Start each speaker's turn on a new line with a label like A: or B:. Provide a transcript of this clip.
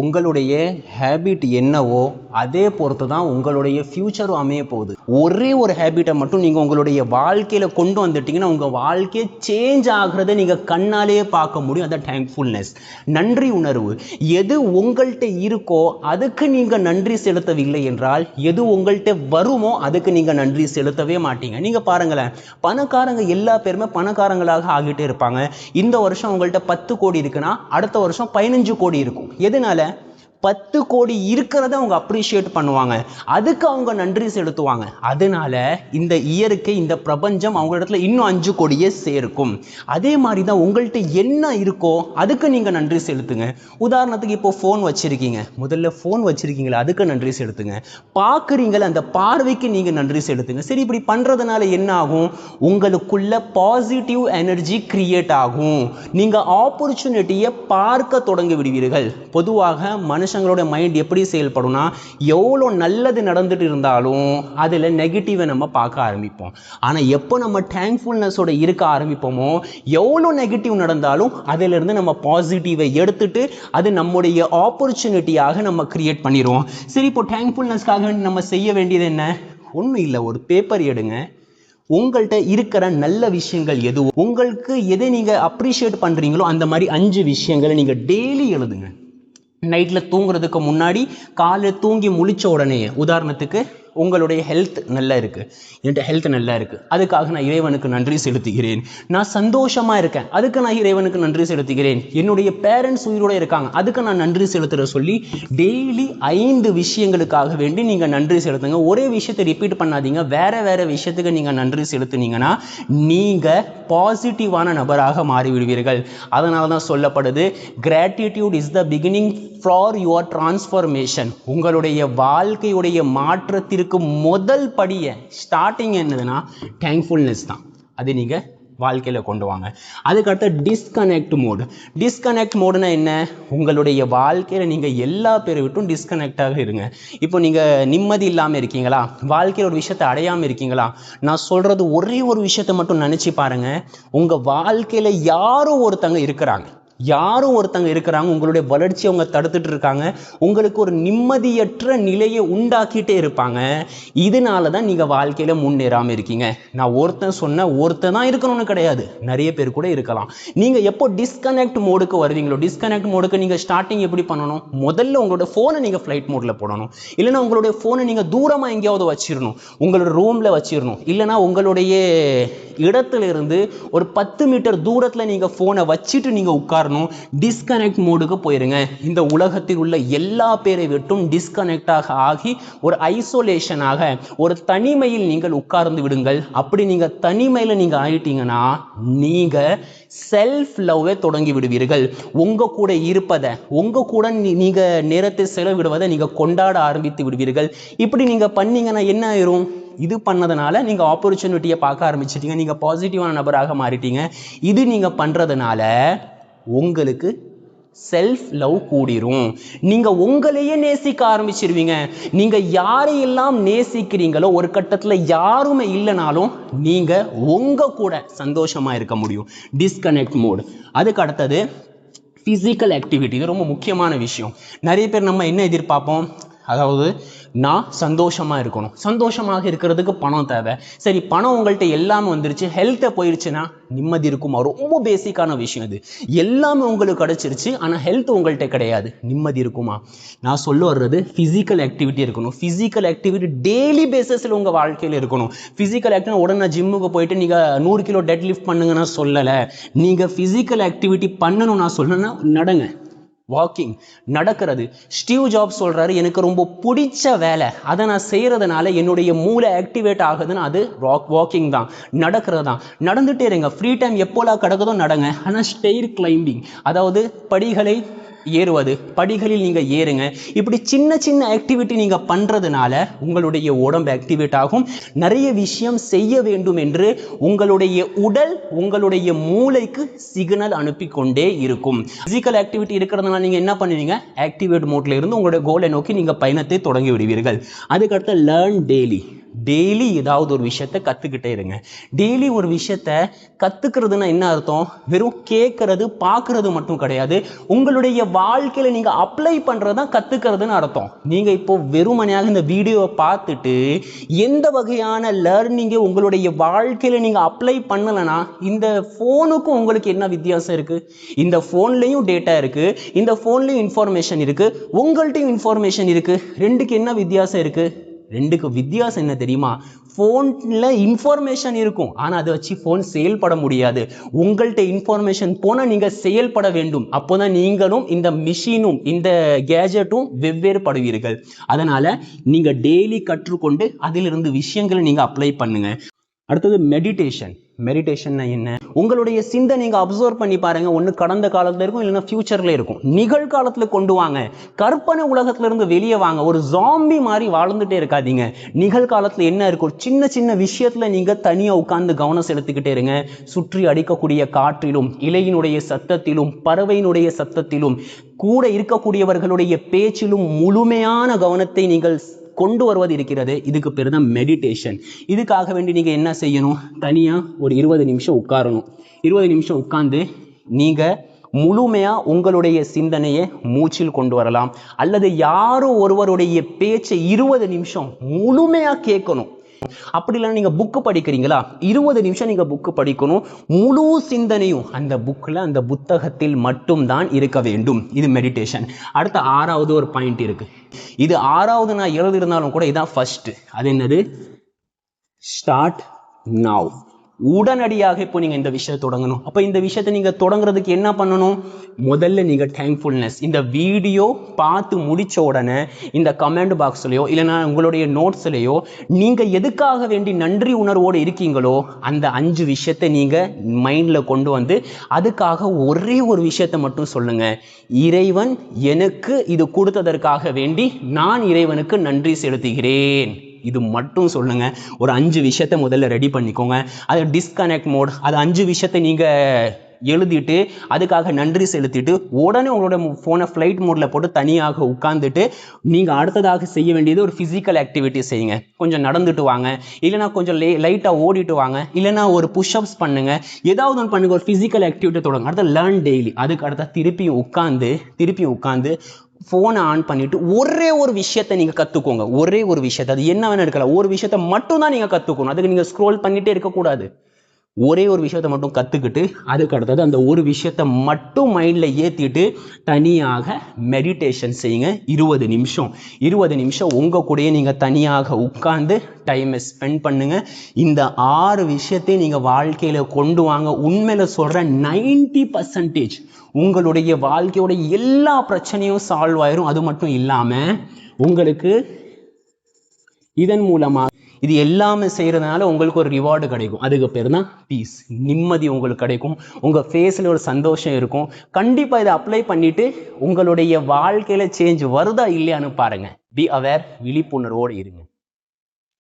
A: உங்களுடைய ஹேபிட் என்னவோ அதே பொறுத்து தான் உங்களுடைய ஃப்யூச்சரும் அமைய போகுது. ஒரே ஒரு ஹேபிட்டை மட்டும் நீங்கள் உங்களுடைய வாழ்க்கையில் கொண்டு வந்துட்டீங்கன்னா உங்கள் வாழ்க்கையை சேஞ்ச் ஆகிறத நீங்கள் கண்ணாலேயே பார்க்க முடியும். அதான் தேங்க்ஃபுல்னஸ், நன்றி உணர்வு. எது உங்கள்கிட்ட இருக்கோ அதுக்கு நீங்கள் நன்றி செலுத்தவில்லை என்றால் எது உங்கள்கிட்ட வருமோ அதுக்கு நீங்கள் நன்றி செலுத்தவே மாட்டீங்க. நீங்கள் பாருங்களேன், பணக்காரங்க எல்லா பேருமே பணக்காரங்களாக ஆகிட்டே இருப்பாங்க. இந்த வருஷம் உங்கள்கிட்ட 10 கோடி இருக்குன்னா அடுத்த வருஷம் 15 கோடி இருக்கும். எதனால? 10 கோடி இருக்கிறத அவங்க அப்ரிஷியேட் பண்ணுவாங்க, அதுக்கு அவங்க நன்றி செலுத்துவாங்க. அதனால இந்த இயற்கை, இந்த பிரபஞ்சம் அவங்க இடத்துல இன்னும் 5 கோடியே சேர்க்கும். அதே மாதிரி தான் உங்கள்கிட்ட என்ன இருக்கோ அதுக்கு நீங்க நன்றி செலுத்துங்க. உதாரணத்துக்கு இப்போ ஃபோன் வச்சிருக்கீங்க, முதல்ல ஃபோன் வச்சிருக்கீங்களா அதுக்கு நன்றி செலுத்துங்க. பார்க்குறீங்களா அந்த பார்வைக்கு நீங்க நன்றி செலுத்துங்க. சரி, இப்படி பண்றதுனால என்ன ஆகும்? உங்களுக்குள்ள பாசிட்டிவ் எனர்ஜி கிரியேட் ஆகும். நீங்க ஆப்பர்ச்சுனிட்டியை பார்க்க தொடங்கி விடுவீர்கள். பொதுவாக மனுஷங்களோட மைண்ட் எப்படி செயல்படும்னா, எவ்வளோ நல்லது நடந்துட்டு இருந்தாலும் அதில் நெகட்டிவை நம்ம பார்க்க ஆரம்பிப்போம். ஆனால் எப்போ நம்ம தேங்க்ஃபுல்னஸோட இருக்க ஆரம்பிப்போமோ, எவ்வளோ நெகட்டிவ் நடந்தாலும் அதிலிருந்து நம்ம பாசிட்டிவை எடுத்துட்டு அது நம்முடைய ஆப்பர்ச்சுனிட்டியாக நம்ம கிரியேட் பண்ணிடுவோம். சரி, இப்போ தேங்க்ஃபுல்னஸ்க்காக நம்ம செய்ய வேண்டியது என்ன? ஒன்றும் இல்லை, ஒரு பேப்பர் எடுங்க. உங்கள்கிட்ட இருக்கிற நல்ல விஷயங்கள் எதுவும், உங்களுக்கு எதை நீங்கள் அப்ரிஷியேட் பண்ணுறீங்களோ அந்த மாதிரி 5 விஷயங்களை நீங்கள் டெய்லி எழுதுங்க. நைட்டில் தூங்குறதுக்கு முன்னாடி, காலையில் தூங்கி முழிச்ச உடனே, உதாரணத்துக்கு உங்களுடைய ஹெல்த் நல்லா இருக்குது, என்கிட்ட ஹெல்த் நல்லா இருக்குது, அதுக்காக நான் இறைவனுக்கு நன்றி செலுத்துகிறேன். நான் சந்தோஷமாக இருக்கேன், அதுக்கு நான் இறைவனுக்கு நன்றி செலுத்துகிறேன். என்னுடைய பேரண்ட்ஸ் உயிரோடு இருக்காங்க, அதுக்கு நான் நன்றி செலுத்துகிற சொல்லி டெய்லி 5 விஷயங்களுக்காக வேண்டி நீங்கள் நன்றி செலுத்துங்க. ஒரே விஷயத்தை ரிப்பீட் பண்ணாதீங்க, வேறு விஷயத்துக்கு நீங்கள் நன்றி செலுத்துனீங்கன்னா நீங்கள் பாசிட்டிவான நபராக மாறிவிடுவீர்கள். அதனால தான் சொல்லப்படுது, gratitude is the beginning for your transformation. உங்களுடைய வாழ்க்கையுடைய மாற்றத்திற்கு முதல் படியை, ஸ்டார்டிங் என்னதுன்னா தேங்க்ஃபுல்னஸ் தான். அது நீங்கள் வாழ்க்கையில் கொண்டு வாங்க. அதுக்கடுத்து டிஸ்கனெக்ட் மோடு. டிஸ்கனெக்ட் மோடுனா என்ன? உங்களுடைய வாழ்க்கையில் நீங்கள் எல்லா பேரை விட்டும் டிஸ்கனெக்டாக இருங்க. இப்போ நீங்கள் நிம்மதி இல்லாமல் இருக்கீங்களா, வாழ்க்கையில் ஒரு விஷயத்தை அடையாமல் இருக்கீங்களா, நான் சொல்கிறது ஒரே ஒரு விஷயத்தை மட்டும் நினச்சி பாருங்கள். உங்கள் வாழ்க்கையில் யாரும் ஒருத்தங்க இருக்கிறாங்க, உங்களுடைய வளர்ச்சியை அவங்க தடுத்துட்டு இருக்காங்க, உங்களுக்கு ஒரு நிம்மதியற்ற நிலையை உண்டாக்கிட்டே இருப்பாங்க. இதனால தான் நீங்கள் வாழ்க்கையில் முன்னேறாமல் இருக்கீங்க. நான் ஒருத்தன் தான் இருக்கணும்னு கிடையாது, நிறைய பேர் கூட இருக்கலாம். நீங்கள் எப்போ டிஸ்கனெக்ட் மோடுக்கு வருவீங்களோ, டிஸ்கனெக்ட் மோடுக்கு நீங்கள் ஸ்டார்டிங் எப்படி பண்ணணும்? முதல்ல உங்களோட ஃபோனை நீங்கள் ஃப்ளைட் மோடில் போடணும். இல்லைனா உங்களுடைய ஃபோனை நீங்கள் தூரமாக எங்கேயாவது வச்சிடணும், உங்களோட ரூமில் வச்சிடணும். இல்லைனா உங்களுடைய இடத்துல இருந்து ஒரு 10 மீட்டர் தூரத்தில் நீங்கள் ஃபோனை வச்சுட்டு நீங்கள் உட்காரணும். டிஸ்கனெக்ட் மோடுக்கு போயிருங்க. இந்த உலகத்தில் உள்ள எல்லா பேரை விட்டும் டிஸ்கனெக்டாக ஆகி ஒரு ஐசோலேஷனாக, ஒரு தனிமையில் நீங்கள் உட்கார்ந்து விடுங்கள். அப்படி நீங்க தனிமையில் நீங்க ஆயிட்டீங்கன்னா நீங்க செல்ஃப் லவ்வை தொடங்கி விடுவீர்கள். உங்க கூட இருப்பதை, உங்க கூட நீங்க நேரத்தை செலவிடுவதை நீங்க கொண்டாட ஆரம்பித்து விடுவீர்கள். இப்படி நீங்க பண்ணீங்கன்னா என்ன ஆயிரும்? இது பண்ணதுனால நீங்க ஆப்பர்ச்சுனிட்டியை பார்க்க ஆரம்பிச்சிட்டீங்க, நீங்க பாசிட்டிவான நபராக மாறிட்டீங்க. இது நீங்க பண்றதுனால உங்களுக்கு செல்ஃப் லவ் கூடிரும். நீங்க உங்களையே நேசிக்க ஆரம்பிச்சிருவீங்க. நீங்க யாரையெல்லாம் நேசிக்கிறீங்களோ, ஒரு கட்டத்தில் யாருமே இல்லைனாலும் நீங்க உங்க கூட சந்தோஷமா இருக்க முடியும். Disconnect mode. அதுக்கு அடுத்தது பிசிக்கல் ஆக்டிவிட்டி. இது ரொம்ப முக்கியமான விஷயம். நிறைய பேர் நம்ம என்ன எதிர்பார்ப்போம்? அதாவது நான் சந்தோஷமாக இருக்கணும், சந்தோஷமாக இருக்கிறதுக்கு பணம் தேவை. சரி, பணம் உங்கள்கிட்ட எல்லாமே வந்துருச்சு, ஹெல்த்தை போயிடுச்சுன்னா நிம்மதி இருக்குமா? ரொம்ப பேசிக்கான விஷயம் இது. எல்லாமே உங்களுக்கு கிடைச்சிருச்சு, ஆனால் ஹெல்த் உங்கள்கிட்ட கிடையாது, நிம்மதி இருக்குமா? நான் சொல்ல வர்றது ஃபிசிக்கல் ஆக்டிவிட்டி இருக்கணும். ஃபிசிக்கல் ஆக்டிவிட்டி டெய்லி பேசிஸில் உங்கள் வாழ்க்கையில் இருக்கணும். ஃபிசிக்கல் ஆக்டிவிட்டி உடனே ஜிம்முக்கு போயிட்டு நீங்கள் 100 கிலோ டெட் லிஃப்ட் பண்ணுங்கன்னா சொல்லலை. நீங்கள் ஃபிசிக்கல் ஆக்டிவிட்டி பண்ணணும். நான் சொல்லணும்னா நடங்க, வாக்கிங், நடக்கிறது. ஸ்டீவ் ஜாப்ஸ் சொல்றாரு, எனக்கு ரொம்ப பிடிச்ச வேலை, அதை நான் செய்யறதுனால என்னுடைய மூளை ஆக்டிவேட் ஆகுதுன்னு அது வாக்கிங் தான், நடக்கிறது தான். நடந்துட்டே இருங்க. ஃப்ரீ டைம் எப்போலாம் கிடக்குதோ நடங்க. ஆனால் ஸ்டெயர் கிளைம்பிங், அதாவது படிகளை ஏறுவது, படிகளில் நீங்கள் ஏறுங்க. இப்படி சின்ன சின்ன ஆக்டிவிட்டி நீங்கள் பண்ணுறதுனால உங்களுடைய உடம்பு ஆக்டிவேட் ஆகும். நிறைய விஷயம் செய்ய வேண்டும் என்று உங்களுடைய உடல், உங்களுடைய மூளைக்கு சிக்னல் அனுப்பி கொண்டே இருக்கும். பிசிக்கல் ஆக்டிவிட்டி இருக்கிறதுனால நீங்கள் என்ன பண்ணுவீங்க? ஆக்டிவேட் மோட்ல இருந்து உங்களுடைய கோலை நோக்கி நீங்கள் பயணத்தை தொடங்கி விடுவீர்கள். அதுக்கடுத்து லேர்ன் டெய்லி. டெய்லி ஏதாவது ஒரு விஷயத்தை கற்றுக்கிட்டே இருங்க. டெய்லி ஒரு விஷயத்தை கற்றுக்கிறதுனா என்ன அர்த்தம்? வெறும் கேட்கறது பார்க்கறது மட்டும் கிடையாது. உங்களுடைய வாழ்க்கையில நீங்க அப்ளை பண்றதுதான் கத்துக்கிறதுன்னு அர்த்தம். நீங்க இப்போ வெறுமனையாக இந்த வீடியோவை பார்த்துட்டு எந்த வகையான லேர்னிங்கை உங்களுடைய வாழ்க்கையில நீங்க அப்ளை பண்ணலனா இந்த போனுக்கும் உங்களுக்கு என்ன வித்தியாசம் இருக்கு? இந்த போன்லயும் டேட்டா இருக்கு, இந்த போன்லயும் இன்ஃபர்மேஷன் இருக்கு, உங்கள்கிட்டயும் இன்ஃபர்மேஷன் இருக்கு. ரெண்டுக்கு என்ன வித்தியாசம் இருக்கு? ரெண்டுக்கு வித்தியாசம் என்ன தெரியுமா? போன்ல இன்ஃபர்மேஷன் இருக்கும், ஆனா அதை வச்சு போன் செயல்பட முடியாது. உங்கள்கிட்ட இன்ஃபர்மேஷன் போனா நீங்க செயல்பட வேண்டும். அப்போதான் நீங்களும் இந்த மிஷினும் இந்த கேஜெட்டும் வெவ்வேறு படுவீர்கள். அதனால நீங்க டெய்லி கற்றுக்கொண்டு அதிலிருந்து விஷயங்களை நீங்க அப்ளை பண்ணுங்க. அடுத்தது மெடிடேஷன். மெடிடேஷன் என்ன? உங்களுடைய சிந்தனை நீங்க அப்சர்வ் பண்ணி பாருங்க. ஒன்று கடந்த காலத்துல இருக்கும், இல்லைன்னா ஃபியூச்சர்ல இருக்கும். நிகழ்காலத்துல கொண்டு வாங்க. கற்பனை உலகத்துல இருந்து வெளியே வாங்க. ஒரு ஜாம்பி மாதிரி வாழ்ந்துட்டே இருக்காதீங்க. நிகழ்காலத்துல என்ன இருக்கும்? சின்ன சின்ன விஷயத்துல நீங்க தனியா உட்கார்ந்து கவனம் செலுத்திக்கிட்டே இருங்க. சுற்றி அடிக்கக்கூடிய காற்றிலும், இலையினுடைய சத்தத்திலும், பறவையினுடைய சத்தத்திலும், கூட இருக்கக்கூடியவர்களுடைய பேச்சிலும் முழுமையான கவனத்தை நீங்கள் கொண்டு வருவது இருக்கிறது. இதுக்கு பேர் தான் மெடிடேஷன். இதுக்காக வேண்டி நீங்க என்ன செய்யணும்? தனியா ஒரு 20 நிமிஷம் உட்காரணும். 20 நிமிஷம் உட்கார்ந்து நீங்க முழுமையா உங்களுடைய சிந்தனையை மூச்சில் கொண்டு வரலாம், அல்லது யாரோ ஒருவருடைய பேச்சை 20 நிமிஷம் முழுமையா கேட்கணும். அப்படி இல்லைன்னா நீங்க புக்கு படிக்கிறீங்களா, 20 நிமிஷம் நீங்க புக்கு படிக்கணும். முழு சிந்தனையும் அந்த புக்ல, அந்த புத்தகத்தில் மட்டும்தான் இருக்க வேண்டும். இது மெடிடேஷன். அடுத்த 6வது ஒரு பாயிண்ட் இருக்கு. இது 6வது நான் எழுதியிருந்தாலும் கூட இதான் ஃபர்ஸ்ட். அது என்னது? Start now. உடனடியாக இப்போ நீங்க இந்த விஷயத்தை தொடங்கணும். அப்ப இந்த விஷயத்தை நீங்க தொடங்குறதுக்கு என்ன பண்ணணும்? முதல்ல நீங்க தேங்க்ஃபுல்னஸ். இந்த வீடியோ பார்த்து முடிச்ச உடனே இந்த கமெண்ட் பாக்ஸ்லயோ இல்லைன்னா உங்களுடைய நோட்ஸ்லயோ நீங்க எதுக்காக வேண்டி நன்றி உணர்வோடு இருக்கீங்களோ அந்த 5 விஷயத்தை நீங்க மைண்ட்ல கொண்டு வந்து அதுக்காக ஒரே ஒரு விஷயத்தை மட்டும் சொல்லுங்க. இறைவன் எனக்கு இது கொடுத்ததற்காக வேண்டி நான் இறைவனுக்கு நன்றி செலுத்துகிறேன். இது மட்டும் சொல்லுங்க. ஒரு 5 விஷயத்தை முதல்ல ரெடி பண்ணிக்கோங்க. அது டிஸ்கனெக்ட் மோட். அது 5 விஷயத்தை நீங்க எழுதிட்டு அதுக்காக நன்றி செலுத்திட்டு உடனே உங்களோட போனை ஃப்ளைட் மோட்ல போட்டு தனியாக உட்கார்ந்துட்டு நீங்க அடுத்ததாக செய்ய வேண்டியது ஒரு பிசிக்கல் ஆக்டிவிட்டி செய்யுங்க. கொஞ்சம் நடந்துட்டு வாங்க, இல்லைன்னா கொஞ்சம் லைட்டா ஓடிட்டு வாங்க, இல்லைன்னா ஒரு புஷ்அப்ஸ் பண்ணுங்க. ஏதாவது ஒன்று பண்ணுங்க. ஒரு பிசிக்கல் ஆக்டிவிட்டி தொடங்க. அடுத்த லேர்ன் டெய்லி. அதுக்கு அடுத்த திருப்பியும் உட்கார்ந்து போனை ஆன் பண்ணிட்டு ஒரே ஒரு விஷயத்தை நீங்க கத்துக்கோங்க. ஒரே ஒரு விஷயத்தை, அது என்ன வேணா இருக்கலாம், ஒரு விஷயத்தை மட்டும் தான் நீங்க கத்துக்கணும். அதுக்கு நீங்க ஸ்க்ரோல் பண்ணிட்டே இருக்கக்கூடாது. ஒரே ஒரு விஷயத்தை மட்டும் கத்துக்கிட்டு அதுக்கு அடுத்தது அந்த ஒரு விஷயத்தை மட்டும் மைண்ட்ல ஏத்திட்டு தனியாக மெடிடேஷன் செய்யுங்க. 20 நிமிஷம். 20 நிமிஷம் உங்க கூடயே நீங்க தனியாக உட்கார்ந்து டைமை ஸ்பெண்ட் பண்ணுங்க. இந்த 6 விஷயத்தை நீங்க வாழ்க்கையில கொண்டு வாங்க. உண்மையில சொல்றேன், 90% உங்களுடைய வாழ்க்கையோட எல்லா பிரச்சனையும் சால்வ் ஆயிரும். அது மட்டும் இல்லாம உங்களுக்கு இதன் மூலமா இது எல்லாமே செய்யறதுனால உங்களுக்கு ஒரு ரிவார்டு கிடைக்கும். அதுக்கு பேர் தான் பீஸ். நிம்மதி உங்களுக்கு கிடைக்கும். உங்க ஃபேஸ்ல ஒரு சந்தோஷம் இருக்கும். கண்டிப்பா இதை அப்ளை பண்ணிட்டு உங்களுடைய வாழ்க்கையில சேஞ்ச் வருதா இல்லையான்னு பாருங்க. Be aware. விழிப்புணர்வோடு இருங்க.